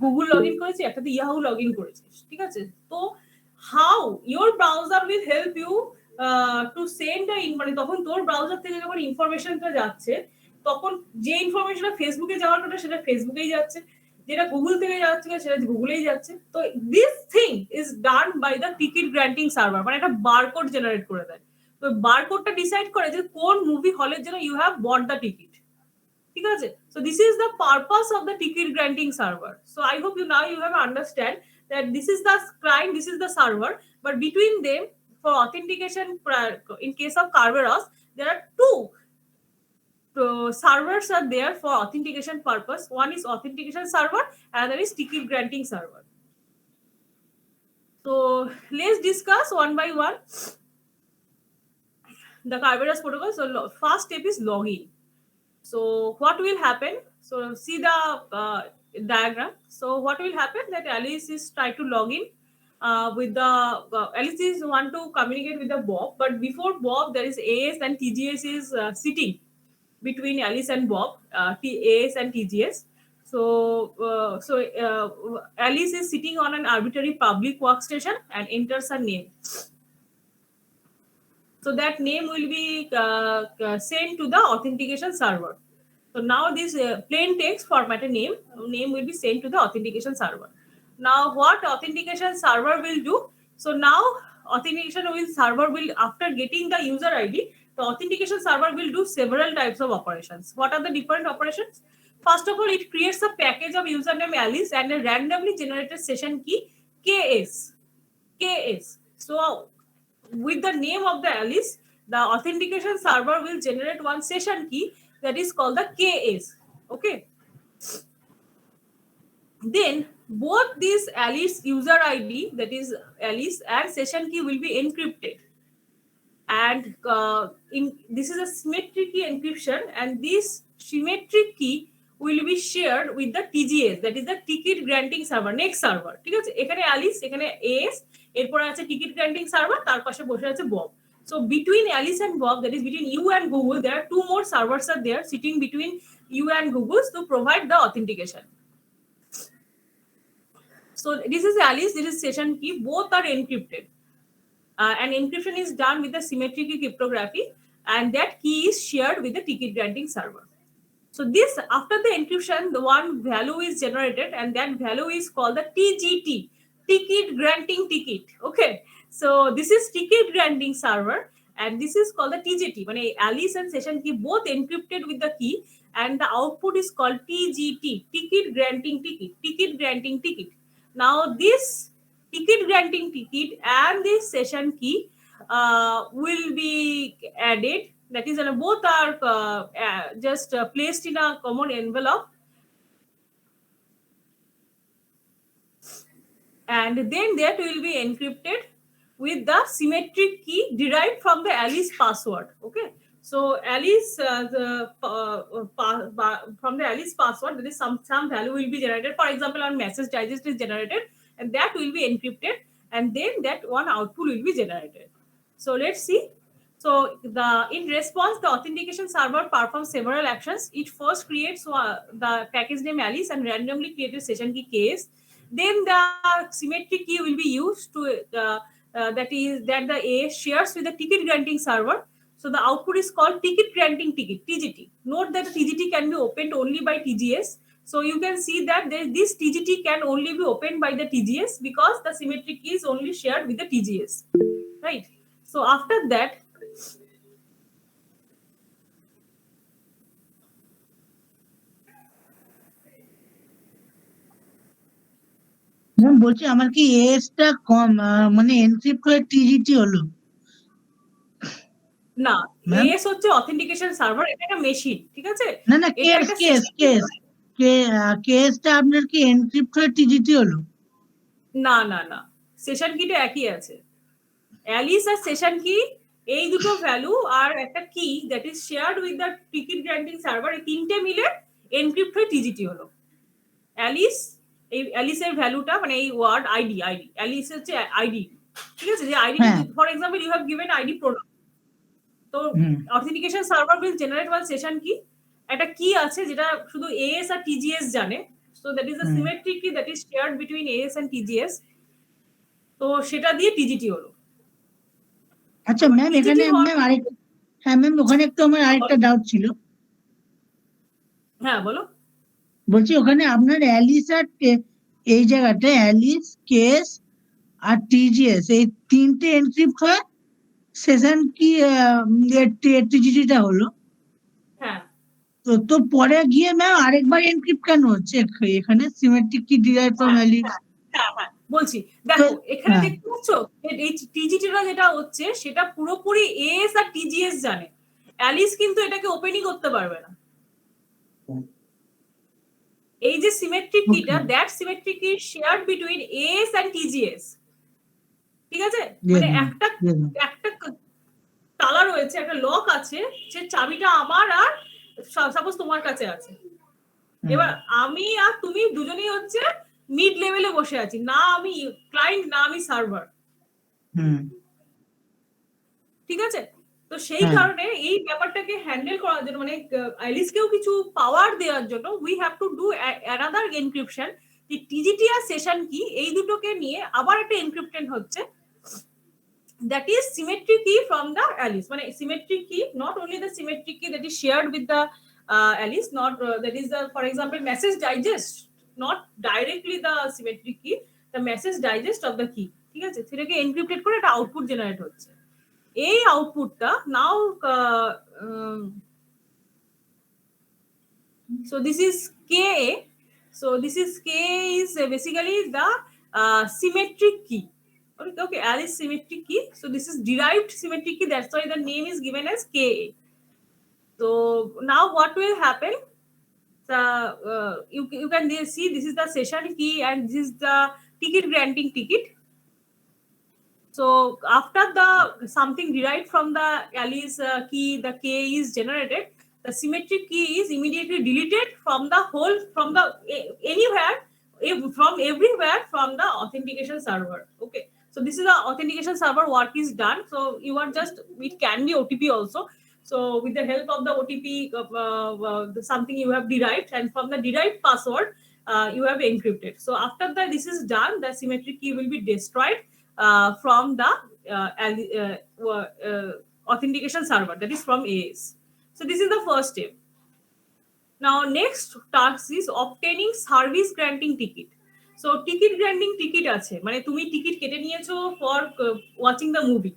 গুগল লগ ইন করেছিস, একটাতে ইয়াহু লগ ইন করেছিস, ঠিক আছে? তো how your browser will help you to send মানে তখন তোর ব্রাউজার থেকে যখন ইনফরমেশনটা যাচ্ছে, তখন যে ইনফরমেশনটা ফেসবুকে যাওয়ার কথা সেটা ফেসবুকেই যাচ্ছে, যেটা গুগল থেকে যাচ্ছে সেটা গুগলেই যাচ্ছে। তো this thing is done by the ticket granting server, মানে একটা বারকোড জেনারেট করে দেয়। তো বারকোডটা ডিসাইড করে যে কোন মুভি হলের জন্য you have bought the ticket, ঠিক আছে? So this is the purpose of the ticket granting server. So I hope you have understand that this is the client, this is the server, but between them for authentication in case of Kerberos there are two servers are there for authentication purpose. One is authentication server, another is ticket granting server. So let's discuss one by one the Kerberos protocol. So first step is login. So what will happen? So see the diagram. So what will happen? That Alice is try to log in with the Alice is want to communicate with the Bob, but before Bob there is AS and TGS is sitting between Alice and Bob, AS and TGS. So Alice is sitting on an arbitrary public workstation and enters her name. So that name will be sent to the authentication server. So now this plain text formatted name will be sent to the authentication server. Now what authentication server will do? So now authentication server will, after getting the user ID, the authentication server will do several types of operations. What are the different operations? First of all, it creates a package of username Alice and a randomly generated session key KS. So with the name of the Alice, the authentication server will generate one session key that is called the KS. Okay. Then both this Alice user ID, that is Alice, and session key will be encrypted. And this is a symmetric key encryption, and this symmetric key will be shared with the TGS, that is the ticket granting server, next server. ঠিক আছে, এখানে Alice, এখানে S, এরপর আছে ticket granting server, তার পাশে বসে আছে Bob. So between Alice and Bob, that is between you and Google, there are two more servers are there sitting between you and Google to provide the authentication. So this is Alice, this is session key, both are encrypted. And encryption is done with the symmetric key cryptography, and that key is shared with the ticket granting server. So this, after the encryption, the one value is generated, and that value is called the TGT, ticket granting ticket. Okay, so this is ticket granting server, and this is called the TGT. When Alice and session key both encrypted with the key, and the output is called TGT, ticket granting ticket, ticket granting ticket. Now this ticket granting ticket and this session key will be added, that is both are just placed in a common envelope, and then that will be encrypted with the symmetric key derived from the Alice password. Okay, so Alice from the Alice password, there is some value will be generated. For example, on message digest is generated, and that will be encrypted, and then that one output will be generated. So let's see. So in response, the authentication server performs several actions. It first creates the package name Alice and randomly created session key case. Then the symmetric key will be used to that the A shares with the ticket granting server. So the output is called ticket granting ticket, TGT. Note that the TGT can be opened only by TGS. So you can see that this TGT can only be opened by the TGS because the symmetric key is only shared with the TGS, right? So after that, ma'am বলছি আমার কি এসটা কম মানে encrypt হয়ে TGT হলো না, ma'am? S হচ্ছে authentication server, এটা একটা মেশিন, ঠিক আছে? না না এটা কেস একটা কেস কেস কেসটা আপনার কি এনক্রিপ্ট হয়ে টিজিটি হলো? না না না, সেশন কিটা একই আছে। অ্যালিস আর সেশন কি এই দুটো ভ্যালু আর একটা কি that is shared with the ticket granting server, এই তিনটে মিলে এনক্রিপ্ট হয়ে টিজিটি হলো। অ্যালিস, এই অ্যালিসের ভ্যালুটা মানে এই ওয়ার্ড আইডি, অ্যালিস হচ্ছে আইডি, ঠিক আছে? যে ID, for example you have given ID product, তো authentication server will generate one session key, একটা কি আছে যেটা শুধু এএস আর টিজিএস জানে। So that is a symmetric key that is shared between AS and TGS, তো সেটা দিয়ে টিজিটি হলো। আচ্ছা ম্যাম, এখানে ম্যাম আরেকটা, হ্যাঁ ম্যাম ওখানে একটু আমার আরেকটা ডাউট ছিল। হ্যাঁ বলো। বলছি ওখানে আপনার অ্যালিস আর এই জায়গাটা অ্যালিস, কেস আর টিজিএস এই তিনটে এনক্রিপ্ট হয়ে সেশন কি টিজিটিটা হলো। হ্যাঁ, তো পরে গিয়ে ম্যাম আরেকবার এনক্রিপ্ট কেন হচ্ছে এখানে সিমেট্রিক কি ডিরাইভ ফ্রম অ্যালিস? হ্যাঁ বলছি, দেখো এখানে দেখতে পাচ্ছ এই টিজিটিটা যেটা হচ্ছে সেটা পুরোপুরি এএস আর টিজিএস জানে, অ্যালিস কিন্তু এটাকে ওপেনই করতে পারবে না। এই যে সিমেট্রিক কিটা, that symmetric key shared between AS and TGS, ঠিক আছে? মানে একটা তালা রয়েছে, একটা লক আছে, সে চাবিটা আমার আর সাপোজ তোমার কাছে আছে। এবার আমি আর তুমি দুজনেই হচ্ছে মিড লেভেলে বসে আছি, না আমি ক্লায়েন্ট না আমি সার্ভার, ঠিক আছে? তো সেই কারণে এই ব্যাপারটাকে হ্যান্ডেল করার জন্য মানে অ্যালিসকেও কিছু পাওয়ার দেওয়ার জন্য we have to do another encryption. যে টিজিটি আর সেশন কি এই দুটোকে নিয়ে আবার একটা এনক্রিপশন হচ্ছে, that is symmetric key from the Alice. মানে symmetric key, not only the symmetric key that is shared with the Alice, not that is the, for example, message digest, not directly the symmetric key, the message digest of the key, ঠিক আছে? সেটাকে encrypted করে একটা output generate হচ্ছে। এই আউটপুটটা নাও so this is KA, so this is KA is basically the symmetric key. Okay, Alice symmetric key. So this is derived symmetric key. That's why the name is given as KA. So now what will happen? you can see this is the session key and this is the ticket granting ticket. So after the something derived from the Alice key, the K is generated. The symmetric key is immediately deleted from the whole, from the anywhere, from everywhere from the authentication server. Okay. So this is the authentication server work is done. So you are just, it can be OTP also. So with the help of the OTP, something you have derived, and from the derived password, you have encrypted. So after that this is done, the symmetric key will be destroyed from the authentication server, that is from AES. So this is the first step. Now next task is obtaining service granting ticket. So ticket granting ticket আছে, মানে তুমি ticket কেটে নিয়েছো for watching the movie,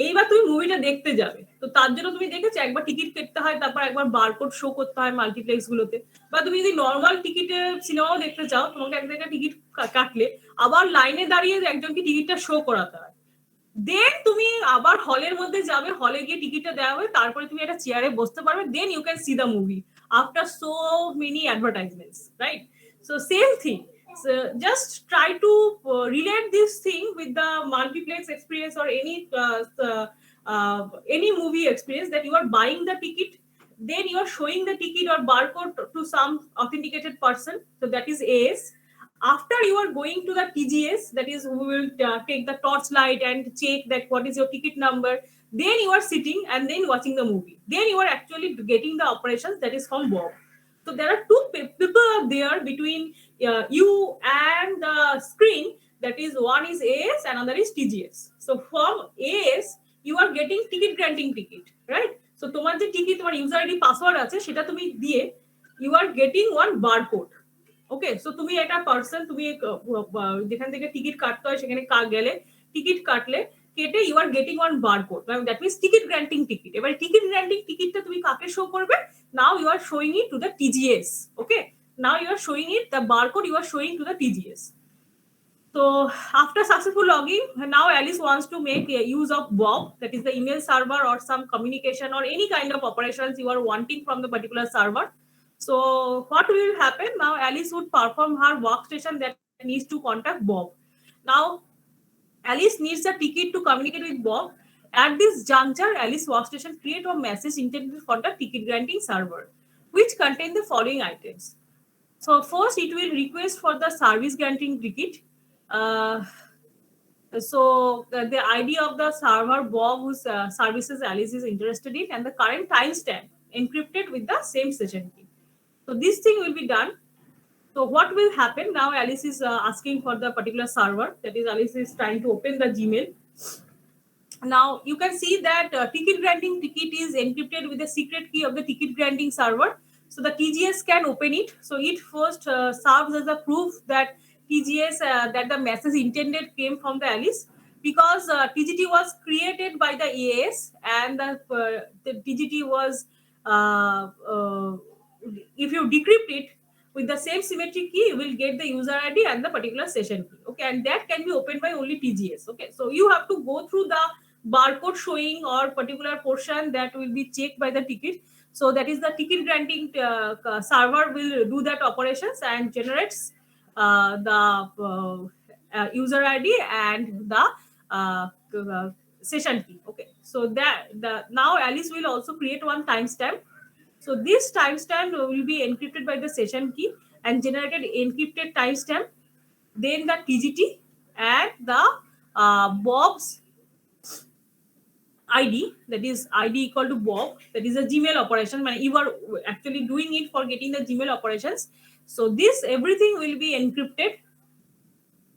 এইবার তুমি মুভিটা দেখতে যাবে, তো তার জন্য তুমি দেখেছো একবার টিকিট কাটতে হয়, তারপর একবার বারকোড শো করতে হয় মাল্টিপ্লেক্স গুলোতে, বা তুমি যদি নর্মাল টিকিটে সিনেমাও দেখতে চাও, তোমাকে এক জায়গায় টিকিট কাটলে আবার লাইনে দাঁড়িয়ে একজনকে টিকিটটা শো করাতে হয়, দেন তুমি আবার হলের মধ্যে যাবে, হলে গিয়ে টিকিটটা দেওয়া হবে, তারপরে তুমি একটা চেয়ারে বসতে পারবে, then you can see the movie after so many advertisements, right? So same thing. So just try to relate this thing with the multiplex experience or any movie experience, that you are buying the ticket, then you are showing the ticket or barcode to some authenticated person, so that is AS. After you are going to the TGS, that is who will take the torchlight and check that what is your ticket number, then you are sitting and then watching the movie, then you are actually getting the operations, that is from Bob. So there are two people there between you and the screen, that is one is AS and another is TGS. So from AS you are getting ticket granting ticket, right? So তোমার যে ticket, তোমার user ID password আছে সেটা তুমি দিয়ে you are getting one barcode. Okay, so তুমি একটা person, তুমি যেখান থেকে টিকিট কাটতে হয় সেখানে গেলে টিকিট কাটলে, কেটে you are getting one barcode, that means ticket granting ticket. এবার টিকিট গ্র্যান্টিং টিকিটটা তুমি কাকে শো করবে? Now you are showing it to the TGS. Okay, now you are showing it, the barcode you are showing to the TGS. So after successful login, now Alice wants to make use of Bob, that is the email server or some communication or any kind of operations you are wanting from the particular server. So what will happen? Now Alice would perform her workstation that needs to contact Bob. Now Alice needs a ticket to communicate with Bob. At this juncture, Alice workstation create a message intended for the ticket granting server, which contain the following items. So first, it will request for the service granting ticket. So the ID of the server Bob whose services Alice is interested in, and the current timestamp encrypted with the same session key. So this thing will be done. So what will happen now? Alice is asking for the particular server, that is Alice is trying to open the Gmail. Now you can see that ticket granting ticket is encrypted with the secret key of the ticket granting server. So the TGS can open it. So it first serves as a proof that TGS that the message intended came from the Alice, because TGT was created by the EAS, and the TGT was if you decrypt it with the same symmetric key, you will get the user ID and the particular session key. Okay, and that can be opened by only TGS. Okay, so you have to go through the barcode showing or particular portion that will be checked by the ticket. So that is the ticket granting server will do that operations and generates the user ID and the session key. Okay, so that now Alice will also create one timestamp. So this timestamp will be encrypted by the session key and generated encrypted timestamp, then the TGT and the Bob's ID, that is ID equal to Bob, that is a Gmail operation. When you are actually doing it for getting the Gmail operations, so this everything will be encrypted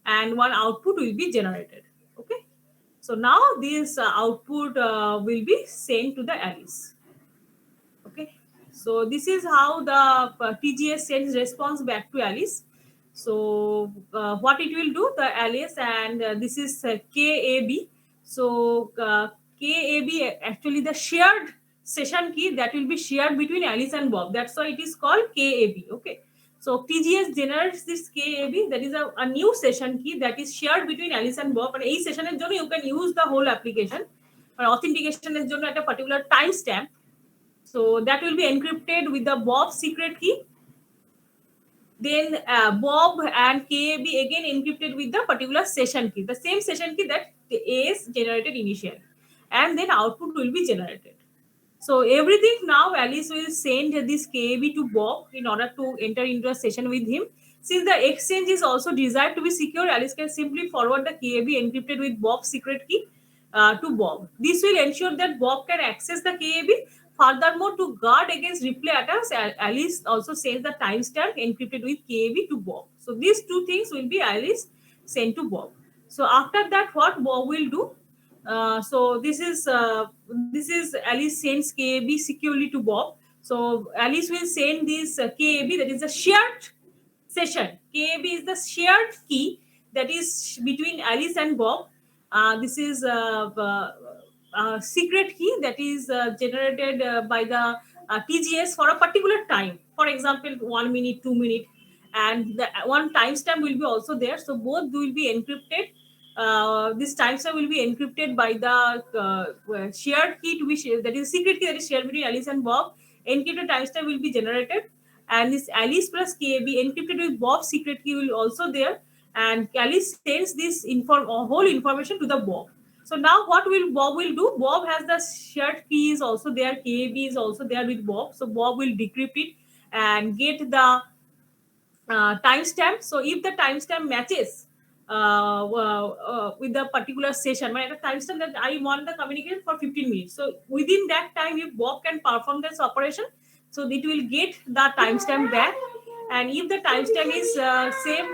and one output will be generated. Okay, so now this output will be sent to the Alice. Okay, so this is how the TGS sends response back to Alice. So what it will do, the Alice, and this is KAB. So KAB actually the shared session key that will be shared between Alice and Bob. That's why it is called KAB. Okay, so TGS generates this KAB, that is a new session key that is shared between Alice and Bob. And এই সেশনের জন্য you can use the whole application. Authentication এর জন্য একটা particular timestamp. So that will be encrypted with the Bob secret key, Then Bob and KAB again encrypted with the particular session key, the same session key that the AS generated initially, and then output will be generated. So everything now Alice will send this KAB to Bob in order to enter into a session with him. Since the exchange is also desired to be secure, Alice can simply forward the KAB encrypted with Bob's secret key to Bob. This will ensure that Bob can access the KAB. Furthermore, to guard against replay attacks, Alice also sends the timestamp encrypted with KAB to Bob. So these two things will be Alice sent to Bob. So after that, what Bob will do? So this is Alice sends KAB securely to Bob. So Alice will send this KAB, that is a shared session. KAB is the shared key that is between Alice and Bob. This is a secret key that is generated by the TGS for a particular time. For example, 1 minute, 2 minute, and the one timestamp will be also there. So both will be encrypted. This timestamp will be encrypted by the shared key to be shared. That is secret key that is shared between Alice and Bob. Encrypted timestamp will be generated, and this Alice plus KAB encrypted with Bob's secret key will also there. And Alice sends this whole information to the Bob. So now what will Bob will do? Bob has the shared key is also there. KAB is also there with Bob. So Bob will decrypt it and get the timestamp. So if the timestamp matches with the particular session, at a timestamp that I want the communication for 15 minutes. So within that time, if Bob can perform this operation, so it will get the timestamp back. And if the timestamp is same,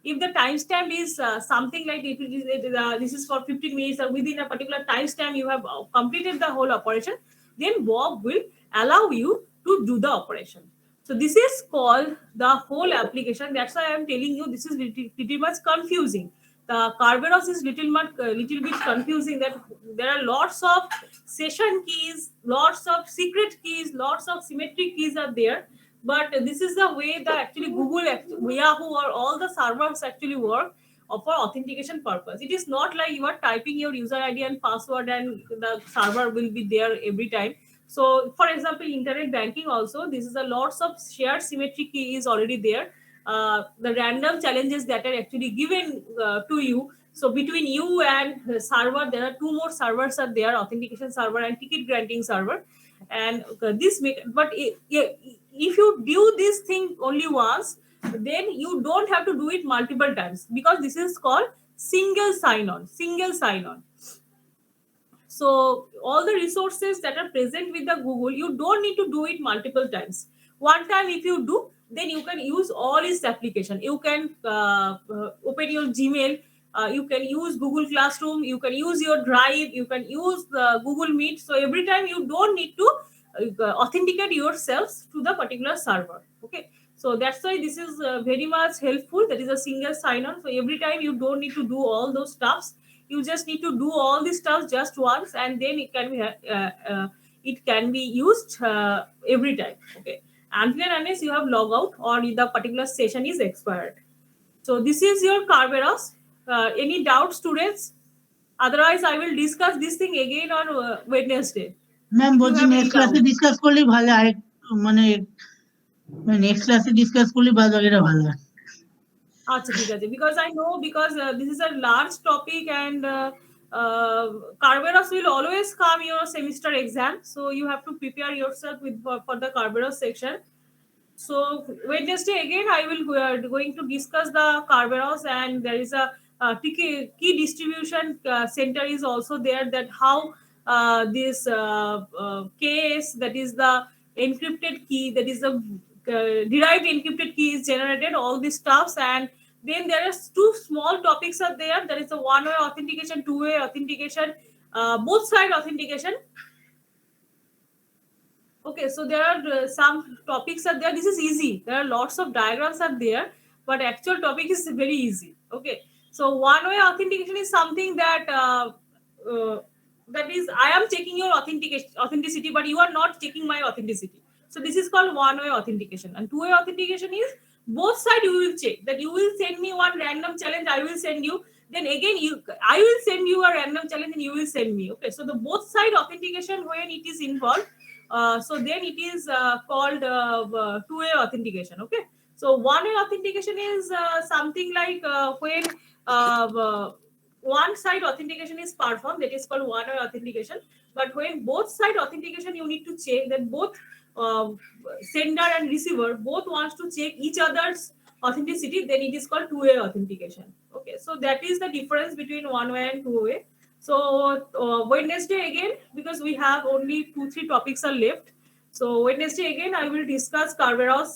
if the timestamp is something like this is for 15 minutes or within a particular timestamp you have completed the whole operation, then Bob will allow you to do the operation. So this is called the whole application. That's why I am telling you this is pretty much confusing. The Kerberos is little bit confusing, that there are lots of session keys, lots of secret keys, lots of symmetric keys are there. But this is the way that actually Google, Yahoo, or all the servers actually work for authentication purpose. It is not like you are typing your user ID and password and the server will be there every time. So, for example, internet banking also, this is a lots of shared symmetric key is already there. The random challenges that are actually given to you. So between you and the server, there are two more servers are there: authentication server and ticket granting server. And if you do this thing only once, then you don't have to do it multiple times, because this is called single sign-on. Single sign-on. So all the resources that are present with the Google, you don't need to do it multiple times. One time if you do, then you can use all its application. You can open your Gmail, you can use Google Classroom, you can use your Drive, you can use Google Meet. So every time you don't need to authenticate yourselves to the particular server. Okay. So that's why this is very much helpful. That is a single sign-on. So every time you don't need to do all those stuffs. You just need to do all these stuff just once, and then it can be used every time. Okay, until and unless you have log out or the particular session is expired. So this is your Kerberos. Any doubts, students? Otherwise, I will discuss this thing again on Wednesday. Ma'am বলছি have any next ক্লাসে doubt? Discuss করলেই ভালো, আরেক মানে next ক্লাসে discuss করলেই বাদ বাকিটা ভালো হয়। আচ্ছা ঠিক আছে, because I know, because this is a large topic, and Kerberos will always come your semester exam, so you have to prepare yourself for the Kerberos section. So Wednesday again I will going to discuss the Kerberos, and there is a key distribution center is also there, that how this case, that is the encrypted key, that is the derived encrypted key is generated, all these stuffs. And then there are two small topics are there. There is a one-way authentication, two-way authentication, both side authentication. Okay, so there are some topics are there. This is easy. There are lots of diagrams are there, but actual topic is very easy. Okay, so one-way authentication is something that that is, I am checking your authenticity, but you are not checking my authenticity. So this is called one-way authentication. And two-way authentication is both side you will check. That you will send me one random challenge, I will send you. Then again, I will send you a random challenge and you will send me. Okay, so the both side authentication, when it is involved, so then it is called two-way authentication. Okay, So one-way authentication is something like when one side authentication is performed, that is called one-way authentication. But when both side authentication you need to check, that both sender and receiver both wants to check each other's authenticity, then it is called two-way authentication. Okay, so that is the difference between one-way and two-way. So Wednesday again, because we have only 2-3 topics are left. So Wednesday again, I will discuss Kerberos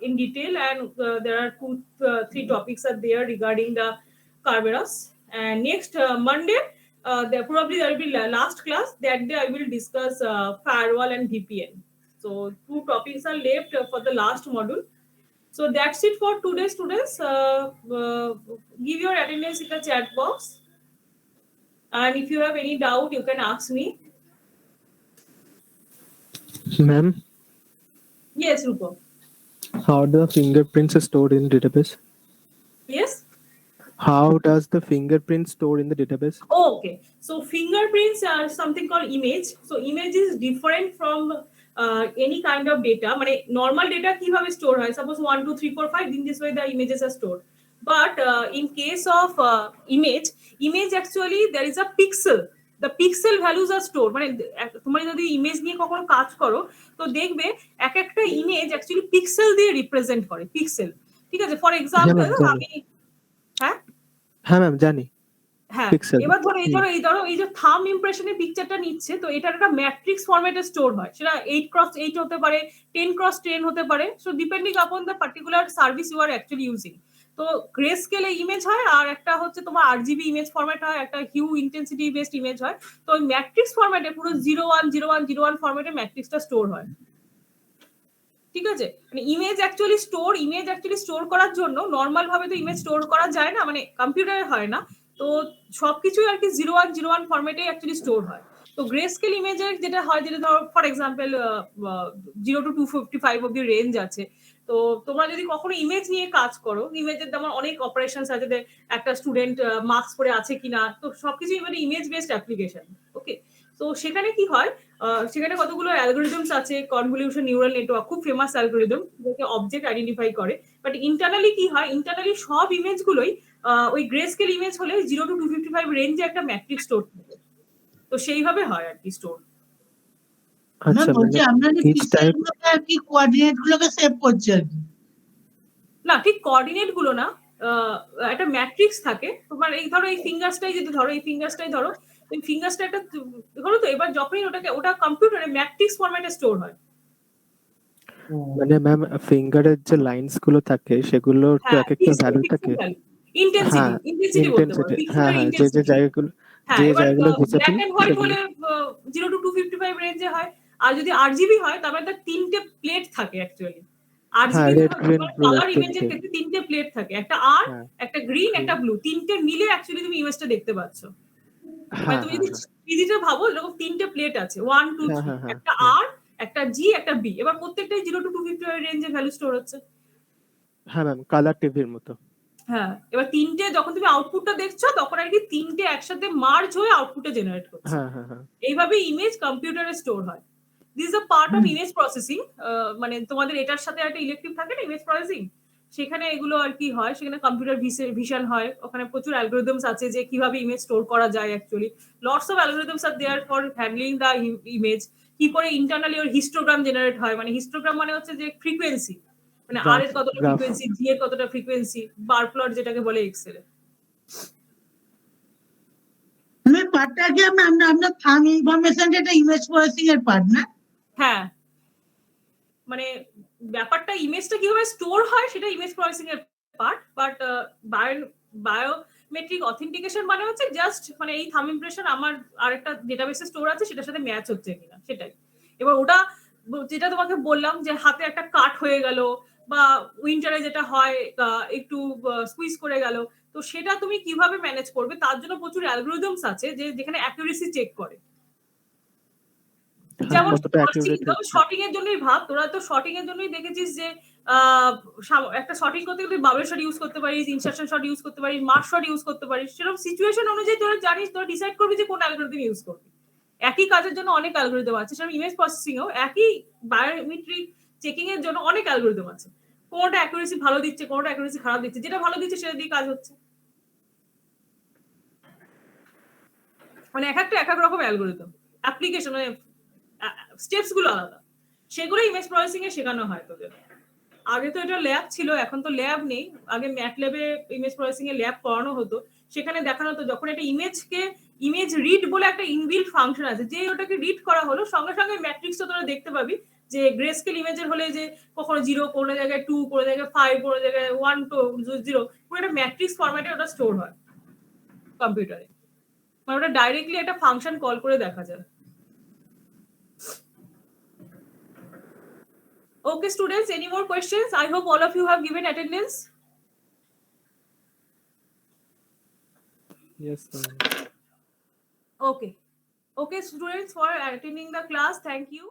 in detail, and there are 2-3 topics are there regarding the Kerberos. And next Monday, there will be last class. That day I will discuss firewall and VPN. So 2 topics are left for the last module. So that's it for today, students. Give your attendance in the chat box. And if you have any doubt, you can ask me. Ma'am, Yes, Rupa. how do the fingerprints are stored in database? Yes? How does the fingerprint store in the database? Oh, okay. So fingerprints are something called image. So image is different from any kind of data. Mane normal data kiভাবে store হয়? Suppose 1, 2, 3, 4, 5. In this way, the images are stored. But in case of image actually there is a pixel. The pixel values are stored. মানে তোমরা যদি image নিয়ে কখনো কাজ করো তো দেখবে এক একটা ইমেজ অ্যাকচুয়ালি পিক্সেল দিয়ে রিপ্রেজেন্ট করে পিক্সেল। ঠিক আছে, ফর এক্সাম্পল আমি হ্যাঁ ম্যাম জানি। হ্যাঁ, Pixel. এবার ধরো এই যে থাম ইমপ্রেশনের পিকচারটা নিচ্ছে, তো এটা একটা ম্যাট্রিক্স ফরম্যাটে স্টোর হয়। সেটা 8x8 হতে পারে, 10x10 হতে পারে। So depending upon the particular service you are actually using. তো গ্রে স্কেলে ইমেজ হয়, আর একটা হচ্ছে তোমার আরজিবি ইমেজ ফরম্যাট হয়, একটা হিউ ইন্টেন্সিটি বেসড ইমেজ হয়। তো ওই ম্যাট্রিক্স ফরম্যাটে পুরো 010101 ফরম্যাটে ম্যাট্রিক্সটা স্টোর হয়। ঠিক আছে, মানে ইমেজ অ্যাকচুয়ালি স্টোর করার জন্য নর্মাল ভাবে তো ইমেজ স্টোর করা যায় না, মানে কম্পিউটারে হয় না। তো সবকিছুই আর কি 0101 ফরম্যাটে অ্যাকচুয়ালি স্টোর হয়। তো গ্রে স্কেল ইমেজের যেটা হয়, যেটা ধরো ফর এক্সাম্পল 0 to 255 অব্দি রেঞ্জ আছে। তো তোমরা যদি কখনো ইমেজ নিয়ে কাজ করো, ইমেজের তেমন অনেক অপারেশনস আছে, যে একটা স্টুডেন্ট মার্কস পরে আছে কিনা, তো সবকিছুই মানে ইমেজ বেসড অ্যাপ্লিকেশন। ওকে, তো সেখানে কি হয়, সেখানে কতগুলো অ্যালগোরিদমস আছে, কনভলিউশন নিউরাল নেটওয়ার্ক, খুব ফেমাস অ্যালগোরিদম, যেটাকে অবজেক্ট আইডেন্টিফাই করে। বাট ইন্টারনালি কি হয়, ইন্টারনালি সব ইমেজগুলোই ওই গ্রে স্কেল ইমেজ হলে 0 to 255 রেঞ্জে একটা ম্যাট্রিক্স স্টোর থাকে। তো সেইভাবে হয় আর কি স্টোর। আচ্ছা, বলছি আপনারা পিক্সেলগুলোকে আর কি কোঅর্ডিনেট গুলোকে সেভ করছে আর কি? না, ঠিক কোঅর্ডিনেট গুলো না, একটা ম্যাট্রিক্স থাকে তোমার। এই ধরো এই ফিঙ্গারসটাই যদি ধরো, এই ফিঙ্গারসটাই ধরো, এই ফিঙ্গারসটা একটা ধরো, তো এবার যখনই ওটা কম্পিউটারে ম্যাট্রিক্স ফরম্যাটে স্টোর হয়। মানে ম্যাম ফিঙ্গারের যে লাইনস গুলো থাকে সেগুলো তো এক একটা ভ্যালু থাকে। ইন্টেন্সিটি বলতে পারো, হ্যাঁ, যে জায়গাগুলো ব্ল্যাক এন্ড হোয়াইট হলে 0 to 255 রেঞ্জে হয়। আর যদি আরজিবি হয় তাহলে তার 3টে প্লেট থাকে অ্যাকচুয়ালি। আরজিবি কালার ইমেজের ক্ষেত্রে 3টে প্লেট থাকে, একটা আর, একটা গ্রিন, একটা ব্লু, 3টে মিলে অ্যাকচুয়ালি তুমি ইমেজটা দেখতে পাচ্ছ। মানে তুমি যদি থ্রিডিতে ভাবো, এরকম 3টে প্লেট আছে, 1 2 3, একটা আর, একটা জি, একটা বি। এবার প্রত্যেকটাই 0 to 255 রেঞ্জে ভ্যালু স্টোর হচ্ছে। হ্যাঁ ম্যাম, কালার টিভির মতো। হ্যাঁ, এবার 3টে যখন তুমি আউটপুটটা দেখছো, তখন আর কি 3টে একসাথে মার্জ হয়ে আউটপুটে জেনারেট করছে। এইভাবে ইমেজ কম্পিউটারে স্টোর হয়। This is a part of image processing. মানে তোমাদের এটার সাথে একটা ইলেকটিভ থাকে না, ইমেজ প্রসেসিং, সেখানে এগুলো আর কি হয়, সেখানে কম্পিউটার ভিশন হয়। ওখানে প্রচুর অ্যালগোরিদমস আছে যে কিভাবে ইমেজ স্টোর করা যায়। Actually lots of algorithms are there for handling the image. কি করে ইন্টারনালি ওর হিস্টোগ্রাম জেনারেট হয়, মানে হিস্টোগ্রাম মানে হচ্ছে যে ফ্রিকোয়েন্সি, মানে আর এর কতটা ফ্রিকোয়েন্সি, জি এর কতটা ফ্রিকোয়েন্সি, বার প্লট যেটাকে বলে এক্সেলে। মানে পার্টটা কি আমরা থাম ইনফরমেশন, যেটা ইমেজ প্রসেসিং এর পার্ট না? হ্যাঁ, মানে ব্যাপারটা ইমেজটা কিভাবে স্টোর হয় সেটা ইমেজ প্রসেসিং এর পার্ট। বাট বায়োমেট্রিক অথেন্টিকেশন মানে হচ্ছে জাস্ট মানে এই থাম ইমপ্রেশন আমার আরেকটা ডেটাবেসে স্টোর আছে, সেটার সাথে ম্যাচ হচ্ছে কিনা সেটাই। এবার ওটা যেটা তোমাকে বললাম যে হাতে একটা কাট হয়ে গেল, বা উইন্টারে যেটা হয় একটু স্কুইজ করে গেল, তো সেটা তুমি কিভাবে ম্যানেজ করবে, তার জন্য প্রচুর অ্যালগোরিদমস আছে যেখানে অ্যাকুরেসি চেক করে। যেমন শর্টিং এর জন্যই ভাব, তোরা তো শর্টিং এর জন্যই দেখেছিস যে একটা শর্টিং করতে গেলে বাবল শট ইউজ করতে পারিস, ইনসারশন শট ইউজ করতে পারিস, মার্ক শট ইউজ করতে পারিস। সেরকম সিচুয়েশন অনুযায়ী তোরা জানিস, তোরা ডিসাইড করবি যে কোন অ্যালগোরিদম ইউজ করবি। একই কাজের জন্য অনেক অ্যালগোরিদম আছে, সেরকম ইমেজ প্রসেসিং এও একই বায়োমেট্রিক চেকিং এর জন্য অনেক অ্যালগোরিদম আছে। কোনটা অ্যাকুরেসি ভালো দিচ্ছে, কোনটা অ্যাকুরেসি খারাপ দিচ্ছে, যেটা ভালো দিচ্ছে সেটা দিয়ে কাজ হচ্ছে। মানে এক একটা এক এক রকম অ্যালগোরিদম, অ্যাপ্লিকেশন, মানে স্টেপস গুলো আলাদা, সেগুলো ইমেজ প্রসেসিং এ শেখানো হয় তোদের। আগে তো এটা ল্যাব ছিল, এখন তো ল্যাব নেই। আগে ম্যাট ল্যাবে ইমেজ প্রসেসিং এ ল্যাব করানো হতো, সেখানে দেখানো হতো যখন একটা ইমেজ রিড বলে একটা ইনবিল্ট ফাংশন আছে, যে ওটাকে রিড করা হলো সঙ্গে সঙ্গে ম্যাট্রিক্সটা তোরা দেখতে পাবি যে গ্রেস্কেল ইমেজের হলে যে কখনো 0, কোনো জায়গায় 2, কোনো জায়গায় 5, কোনো জায়গায় 1 to 0, পুরো একটা ম্যাট্রিক্স ফরম্যাটে ওটা স্টোর হয় কম্পিউটারে। মানে ওটা ডাইরেক্টলি একটা ফাংশন কল করে দেখা যায়। Okay, students, any more questions? I hope all of you have given attendance. Yes, ma'am. Okay. Okay, students, for attending the class, thank you.